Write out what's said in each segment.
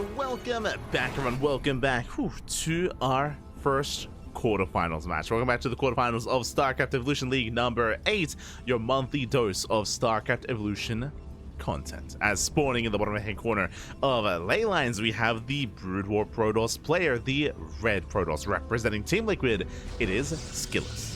welcome back, everyone. Welcome back to our first quarterfinals match. Welcome back to the quarterfinals of StarCraft Evolution League number 8, your monthly dose of StarCraft Evolution content. As spawning in the bottom right-hand corner of ley lines, we have the Brood War Protoss player, the red Protoss, representing Team Liquid. It is SKillous.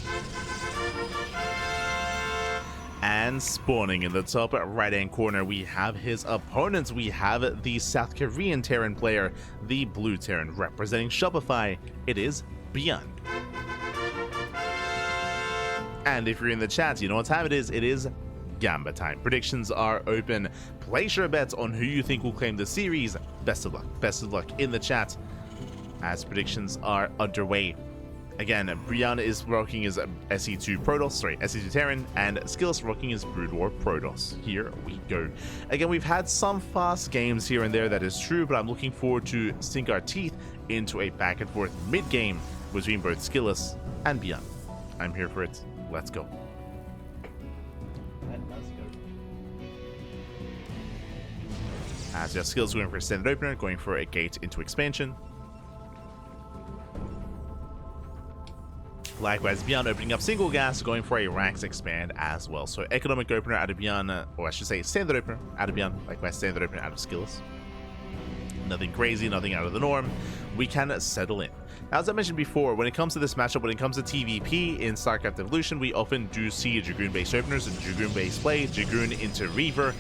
And spawning in the top right-hand corner, we have his opponents. We have the South Korean Terran player, the blue Terran, representing Shopify. It is ByuN. And if you're in the chat, you know what time it is. It is Gamba time. Predictions are open. Place your bets on who you think will claim the series. Best of luck. Best of luck in the chat as predictions are underway. Again, ByuN is rocking his SE2 Terran, and SKillous rocking his Brood War Protoss. Here we go. Again, we've had some fast games here and there, that is true, but I'm looking forward to sink our teeth into a back and forth mid-game between both SKillous and ByuN. I'm here for it. Let's go. As we have SKillous going for a standard opener, going for a gate into expansion. Likewise, ByuN opening up single gas, going for a ranks expand as well. So economic opener out of ByuN, or I should say standard opener out of ByuN, likewise standard opener out of SKillous. Nothing crazy, nothing out of the norm. We can settle in. As I mentioned before, when it comes to this matchup, when it comes to TvP in StarCraft Evolution, we often do see Dragoon-based openers and Dragoon-based play, Dragoon into Reaver.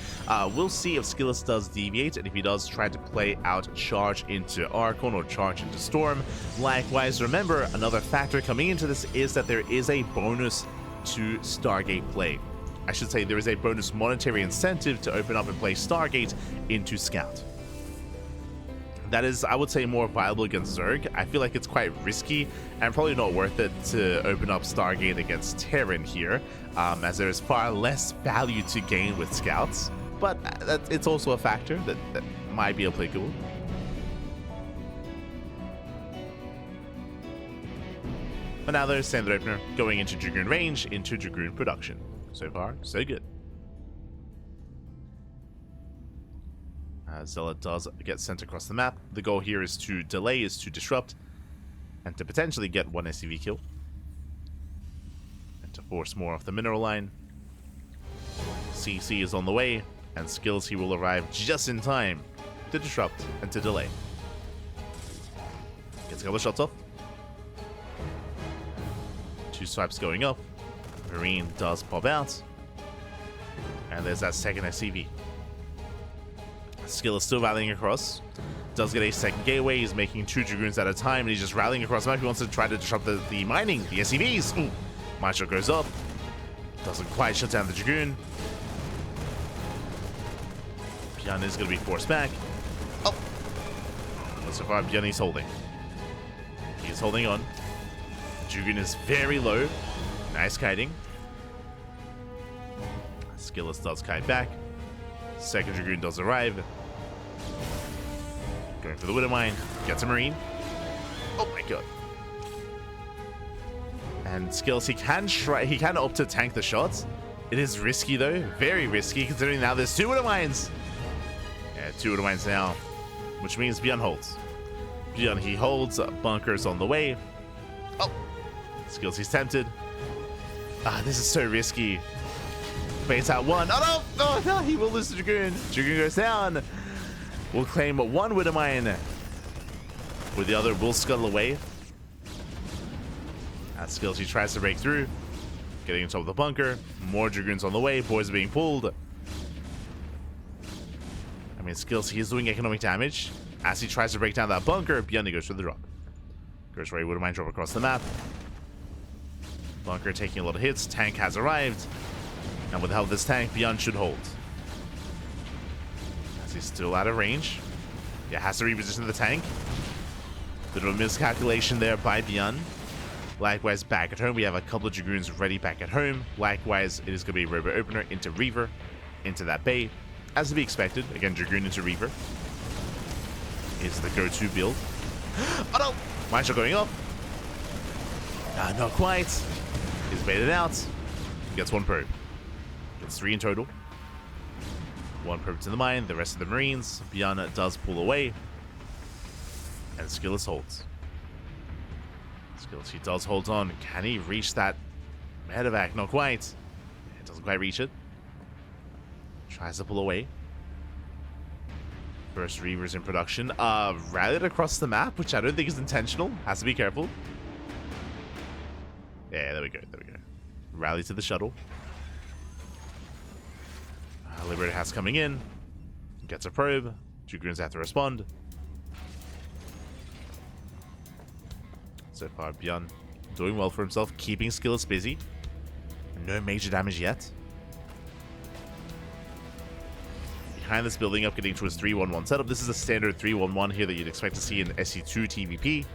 We'll see if SKillous does deviate, and if he does try to play out charge into Archon or charge into Storm. Likewise, remember, another factor coming into this is that there is a bonus to Stargate play. I should say there is a bonus monetary incentive to open up and play Stargate into Scout. That is, I would say, more viable against Zerg. I feel like it's quite risky and probably not worth it to open up Stargate against Terran here, as there is far less value to gain with Scouts. But it's also a factor that might be applicable. But now there's standard opener going into Dragoon range, into Dragoon production. So far, so good. Zealot does get sent across the map. The goal here is to delay, is to disrupt, and to potentially get one SCV kill. And to force more off the mineral line. CC is on the way, and SKillous, he will arrive just in time to disrupt and to delay. Gets a couple of shots off. 2 swipes going up. Marine does pop out. And there's that second SCV. SKillous still rallying across. Does get a second gateway. He's making 2 Dragoons at a time, and he's just rallying across the map. He wants to try to disrupt the mining, the SCVs. Ooh. Mine shot goes up. Doesn't quite shut down the Dragoon. ByuN is going to be forced back. Oh! But so far, ByuN is holding. He's holding on. Dragoon is very low. Nice kiting. SKillous does kite back. Second Dragoon does arrive. Going for the Widow Mine. Gets a Marine. Oh my god. And SKillous, he can opt to tank the shots. It is risky though. Very risky, considering now there's 2 Widow Mines. Yeah, 2 Widow Mines now. Which means ByuN holds. ByuN, he holds. Bunkers on the way. Oh! SKillous, he's tempted. Ah, this is so risky. Baits out 1. Oh no! Oh no! He will lose the Dragoon. Dragoon goes down. We'll claim 1 Widow Mine. With the other, will scuttle away. As SKillous, he tries to break through. Getting on top of the bunker. More Dragoons on the way. Boys are being pulled. I mean, SKillous, he is doing economic damage. As he tries to break down that bunker, ByuN goes for the drop. Goes for a Widow Mine drop across the map. Bunker taking a lot of hits. Tank has arrived. And with the help of this tank, ByuN should hold. As he's still out of range. Yeah, has to reposition the tank. Bit of a miscalculation there by ByuN. Likewise, back at home, we have a couple of Dragoons ready back at home. Likewise, it is going to be Robo Opener into Reaver, into that bay. As to be expected, again, Dragoon into Reaver is the go-to build. Oh no! Mine shot going up. Not quite. He's baited out. Gets 1 probe. Gets 3 in total. 1 probe to the mine, the rest of the Marines. ByuN does pull away. And SKillous holds. SKillous, he does hold on. Can he reach that medevac? Not quite. It doesn't quite reach it. Tries to pull away. First Reavers in production. Rallied across the map, which I don't think is intentional. Has to be careful. Yeah, there we go. There we go. Rally to the shuttle. Liberator has coming in. Gets a probe. Dragoons have to respond. So far, ByuN doing well for himself, keeping SKillous busy. No major damage yet. Behind this, building up, getting to his 3-1-1 setup. This is a standard 3-1-1 here that you'd expect to see in SC2 TvP.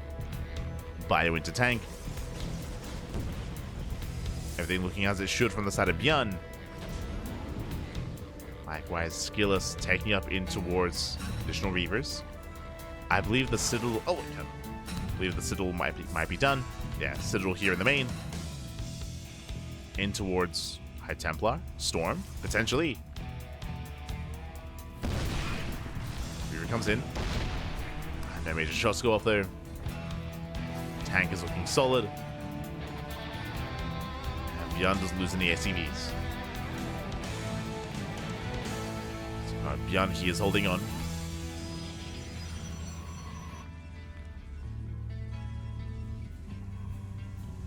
ByuN into tank. Everything looking as it should from the side of ByuN. Likewise, SKillous taking up in towards additional Reavers. I believe the Citadel... Oh, I believe the Citadel might be done. Yeah, Citadel here in the main. In towards High Templar. Storm, potentially. Reaver comes in. No major shots go off there. Tank is looking solid. And ByuN doesn't lose any SCVs. ByuN, he is holding on.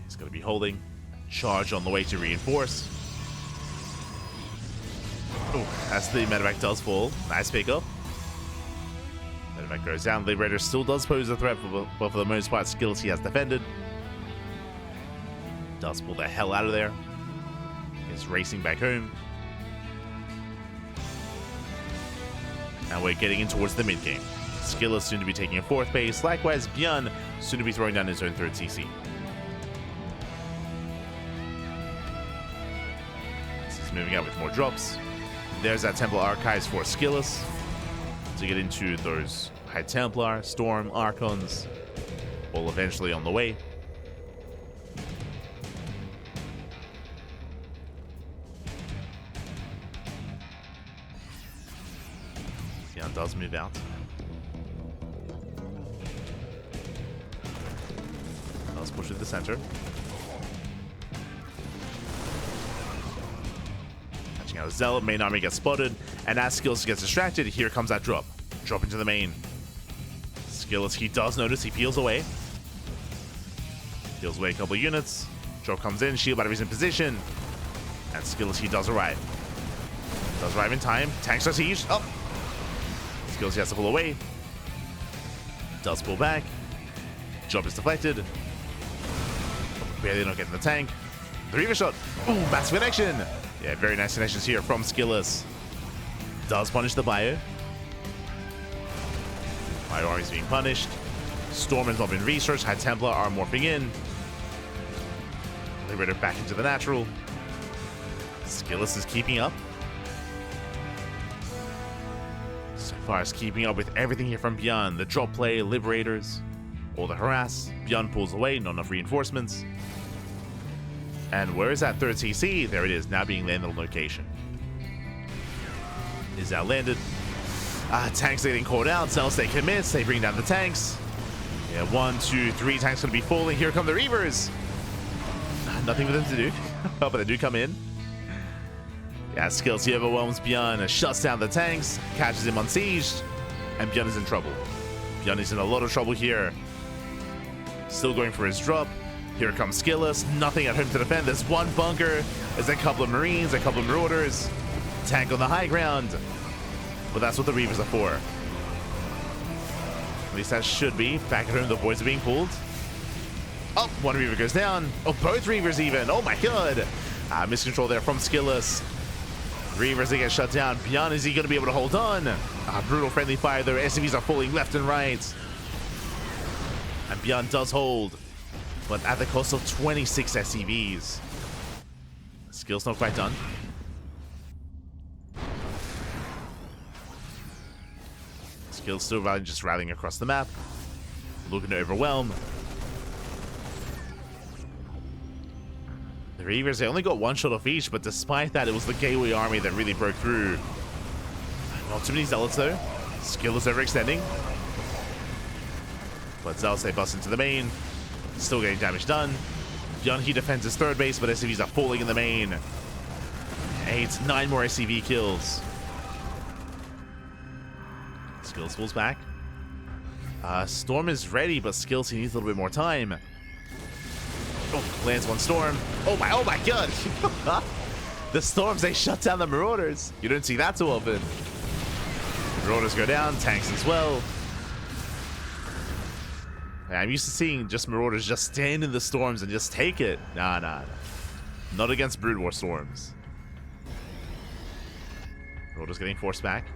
He's going to be holding. Charge on the way to reinforce. Oh, as the medevac does fall. Nice pickup. Medevac goes down. Liberator still does pose a threat, but for the most part, SKillous he has defended. Does pull the hell out of there. Is racing back home. And we're getting in towards the mid game. SKillous soon to be taking a 4th base. Likewise, ByuN soon to be throwing down his own 3rd CC. This is moving out with more drops. There's that Templar Archives for SKillous to get into those High Templar, Storm, Archons, all eventually on the way. ByuN does move out. Does push to the center. Catching out Zealot, main army gets spotted, and as SKillous gets distracted, here comes that drop. Drop into the main. SKillous, he does notice, he peels away. Peels away a couple of units. Drop comes in, shield batteries in position. And SKillous, he does arrive. Does arrive in time. Tanks are sieged. Oh! SKillous, he has to pull away. Does pull back. Job is deflected. Barely not getting the tank. The Reaver shot. Ooh, massive connection. Yeah, very nice connections here from SKillous. Does punish the ByuN. ByuN army is being punished. Storm has not been researched. High Templar are morphing in. Liberator back into the natural. SKillous is keeping up. So far as keeping up with everything here from ByuN. The drop play, Liberators, all the harass. ByuN pulls away, not enough reinforcements. And where is that 3rd CC? There it is, now being landed on location. Is now landed. Tanks getting caught out. Cells they commits. They bring down the tanks. Yeah, 1, 2, 3 tanks going to be falling. Here come the Reavers. Nothing for them to do. Oh, but they do come in. Yeah, SKillous he overwhelms ByuN, shuts down the tanks, catches him unsieged, and ByuN is in trouble. ByuN is in a lot of trouble here. Still going for his drop. Here comes SKillous. Nothing at home to defend. There's one bunker. There's a couple of Marines, a couple of Marauders. Tank on the high ground. But that's what the Reavers are for. At least that should be. Back at home, the boys are being pulled. Oh, one Reaver goes down. Oh, both Reavers even. Oh my god. Miscontrol there from SKillous. Reavers, they get shut down. ByuN, is he going to be able to hold on? Brutal friendly fire though. SCVs are falling left and right. And ByuN does hold, but at the cost of 26 SCVs. SKillous not quite done. SKillous still just rallying across the map, looking to overwhelm. The Reavers, they only got 1 shot off each, but despite that, it was the Gateway army that really broke through. Not too many Zealots though. SKillous overextending. But Zalse busts into the main. Still getting damage done. ByuN, he defends his third base, but SCVs are falling in the main. 9 more SCV kills. SKillous falls back. Storm is ready, but SKillous, he needs a little bit more time. Oh, lands one Storm. Oh my god! The Storms, they shut down the Marauders. You don't see that too often. Marauders go down, tanks as well. I'm used to seeing just Marauders just stand in the Storms and just take it. Nah. Not against Brood War Storms. Marauders getting forced back.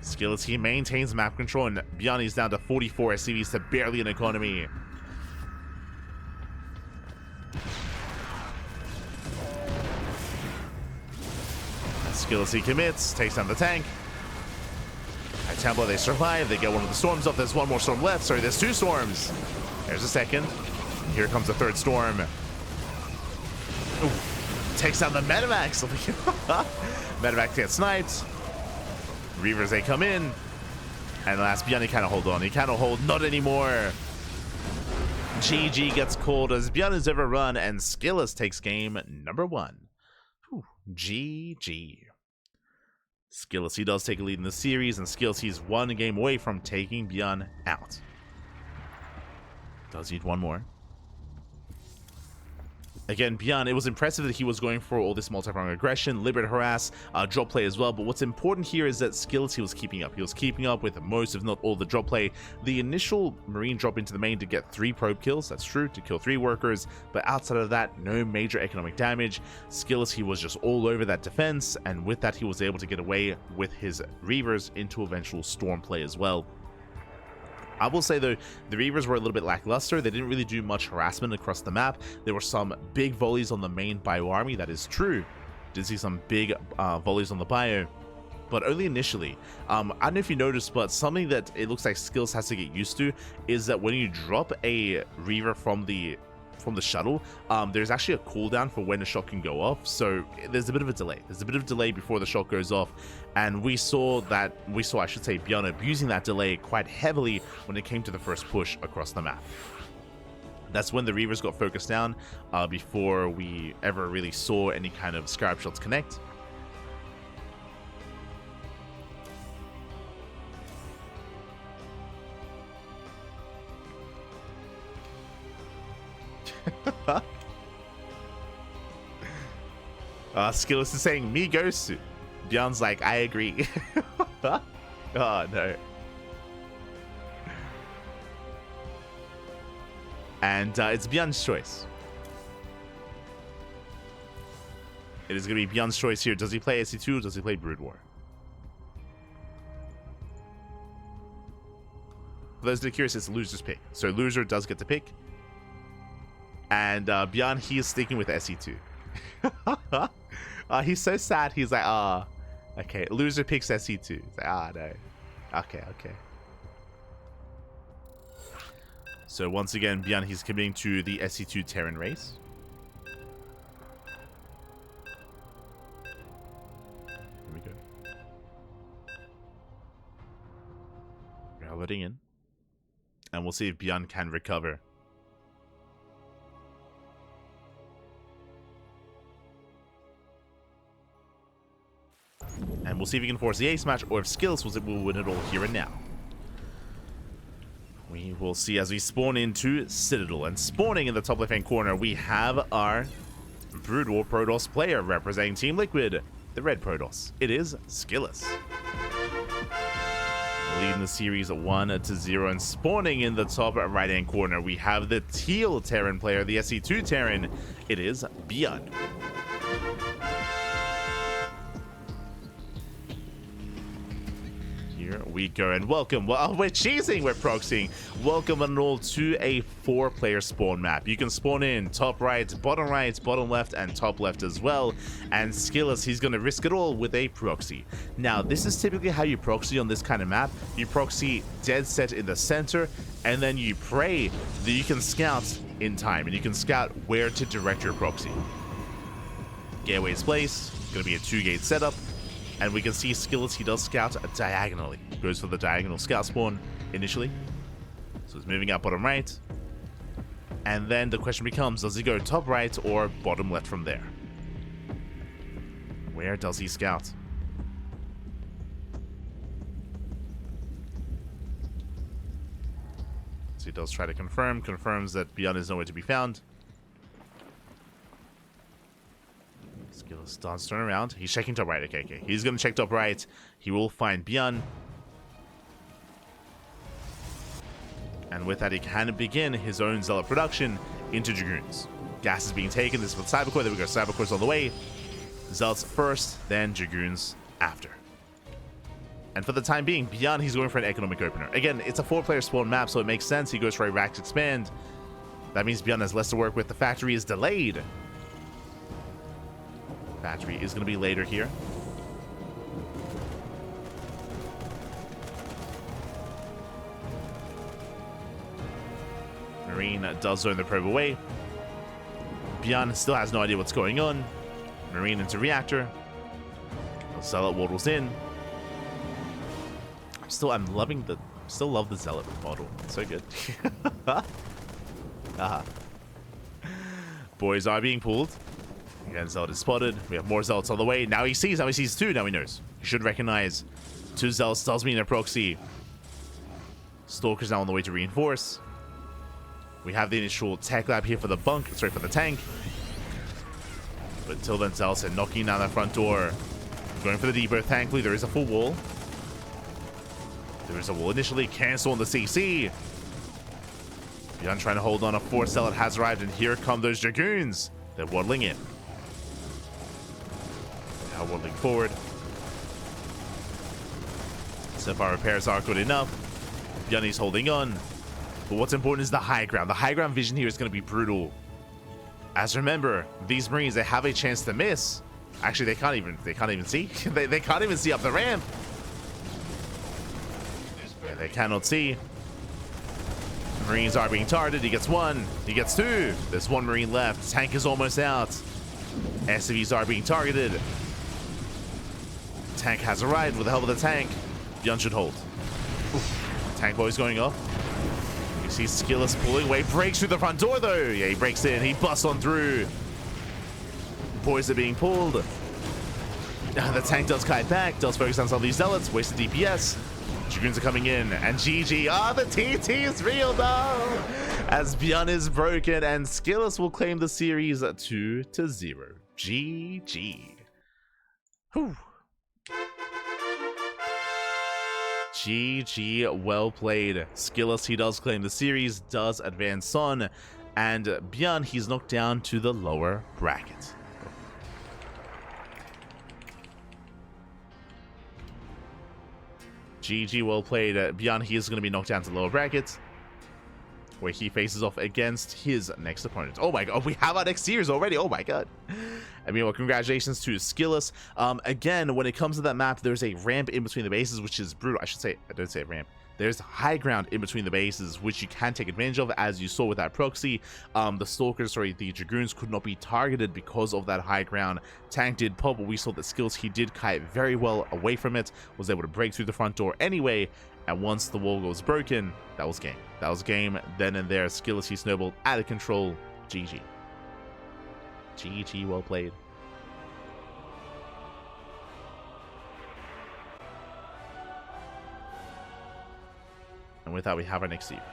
SKillous, he maintains map control, and ByuN is down to 44 SCVs to barely an economy. SKillous, he commits, takes down the tank. At Temple, they survive. They get one of the Storms up. There's one more Storm left. Sorry, there's 2 Storms. There's a second. Here comes the 3rd Storm. Ooh, takes down the Medivacs. Medivacs get sniped. Reavers, they come in. And last ByuN, he cannot hold on. He cannot hold. Not anymore. GG gets called as ByuN is overrun, and SKillous takes game number 1. Whew, GG. SKillous, he does take a lead in the series, and SKillous, he's 1 game away from taking ByuN out. Does need one more. Again, ByuN, it was impressive that he was going for all this multi-pronged aggression, liberate harass, drop play as well, but what's important here is that SKillous, he was keeping up. He was keeping up with most, if not all, the drop play. The initial Marine drop into the main to get 3 probe kills, that's true, to kill 3 workers, but outside of that, no major economic damage. SKillous, he was just all over that defense, and with that, he was able to get away with his Reavers into eventual Storm play as well. I will say, though, the Reavers were a little bit lackluster. They didn't really do much harassment across the map. There were some big volleys on the main Bio army, that is true. Did see some big volleys on the Bio, but only initially. I don't know if you noticed, but something that it looks like SKillous has to get used to is that when you drop a Reaver from the shuttle, there's actually a cooldown for when a shot can go off, so there's a bit of a delay. There's a bit of delay before the shot goes off, and we saw, I should say, ByuN abusing that delay quite heavily when it came to the first push across the map. That's when the Reavers got focused down before we ever really saw any kind of Scarab shots connect. SKillous is saying me Gosu. ByuN's like, I agree. Oh no. And it's ByuN's choice. It is going to be ByuN's choice here. Does he play SC2 or does he play Brood War? For those that are curious, it's loser's pick. So loser does get to pick. And ByuN, he is sticking with SE2. He's so sad. He's like, okay. Loser picks SE2. He's like, no. Okay. So once again, ByuN, he's committing to the SE2 Terran race. Here we go. We're loading in. And we'll see if ByuN can recover. And we'll see if he can force the ace match, or if SKillous will win it all here and now. We will see as we spawn into Citadel. And spawning in the top left-hand corner, we have our Brood War Protoss player representing Team Liquid, the red Protoss. It is SKillous. Leading the series 1-0, and spawning in the top right-hand corner, we have the teal Terran player, the SE2 Terran. It is ByuN. Here we go, and welcome. Well, we're cheesing, we're proxying. Welcome and all to a 4-player spawn map. You can spawn in top right, bottom left, and top left as well. And SKillous, he's going to risk it all with a proxy. Now, this is typically how you proxy on this kind of map. You proxy dead set in the center, and then you pray that you can scout in time, and you can scout where to direct your proxy. Gateway's place, going to be a 2-gate setup. And we can see SKillous, he does scout diagonally. Goes for the diagonal scout spawn initially. So he's moving out bottom right. And then the question becomes, does he go top right or bottom left from there? Where does he scout? So he does try to confirms that ByuN is nowhere to be found. SKillous starts to turn around. He's checking top right. Okay. He's going to check top right. He will find ByuN. And with that, he can begin his own Zealot production into Dragoons. Gas is being taken. This is with Cybercore. There we go. Cybercore's on the way. Zealots first, then Dragoons after. And for the time being, ByuN, he's going for an economic opener. Again, it's a 4-player spawn map, so it makes sense. He goes for a Rax Expand. That means ByuN has less to work with. The factory is delayed. Factory is going to be later here. Marine does zone the probe away. ByuN still has no idea what's going on. Marine into reactor. Zealot waddles in. I'm loving the. Still love the Zealot model. It's so good. Boys are being pulled. Again, Zealot is spotted. We have more Zealots on the way. Now he sees. Now he sees 2. Now he knows. He should recognize 2 Zealots. Does mean a proxy. Stalker's now on the way to reinforce. We have the initial tech lab here for the for the tank. But until then, Zealots are knocking down that front door. Going for the debirth. Thankfully, there is a full wall. There is a wall initially. Cancel on the CC. ByuN trying to hold on. A 4th Zealot has arrived, and here come those Dragoons. They're waddling in. Now waddling forward. So far, repairs are good enough. ByuN is holding on. But what's important is the high ground. The high ground vision here is going to be brutal. As remember, these Marines, they have a chance to miss. Actually, they can't even see. they can't even see up the ramp. Yeah, they cannot see. Marines are being targeted. He gets 1. He gets 2. There's 1 Marine left. Tank is almost out. SCVs are being targeted. Tank has arrived. With the help of the tank, ByuN should hold. Oof. Tank boy's going off. You see SKillous pulling away. Breaks through the front door, though. Yeah, he breaks in. He busts on through. Boys are being pulled. The tank does kite back. Does focus on some of these Zealots. Wasted DPS. Dragoons are coming in. And GG. The TT is real, though. As ByuN is broken. And SKillous will claim the series 2-0. GG. Whew. GG, well played. SKillous, he does claim the series, does advance on, and ByuN, he's knocked down to the lower bracket. GG, well played. ByuN, he is going to be knocked down to the lower bracket, where he faces off against his next opponent. Oh my god, we have our next series already. Oh my god. I mean, well, congratulations to SKillous. Again, when it comes to that map, there's a ramp in between the bases, which is brutal. I don't say ramp. There's high ground in between the bases, which you can take advantage of, as you saw with that proxy. The Dragoons could not be targeted because of that high ground. Tank did pop, but we saw that SKillous, he did kite very well away from it, was able to break through the front door anyway, and once the wall was broken, that was game. That was game then and there. SKillous, he snowballed out of control. GG. GG, well played. And with that, we have our next series.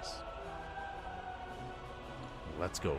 Let's go.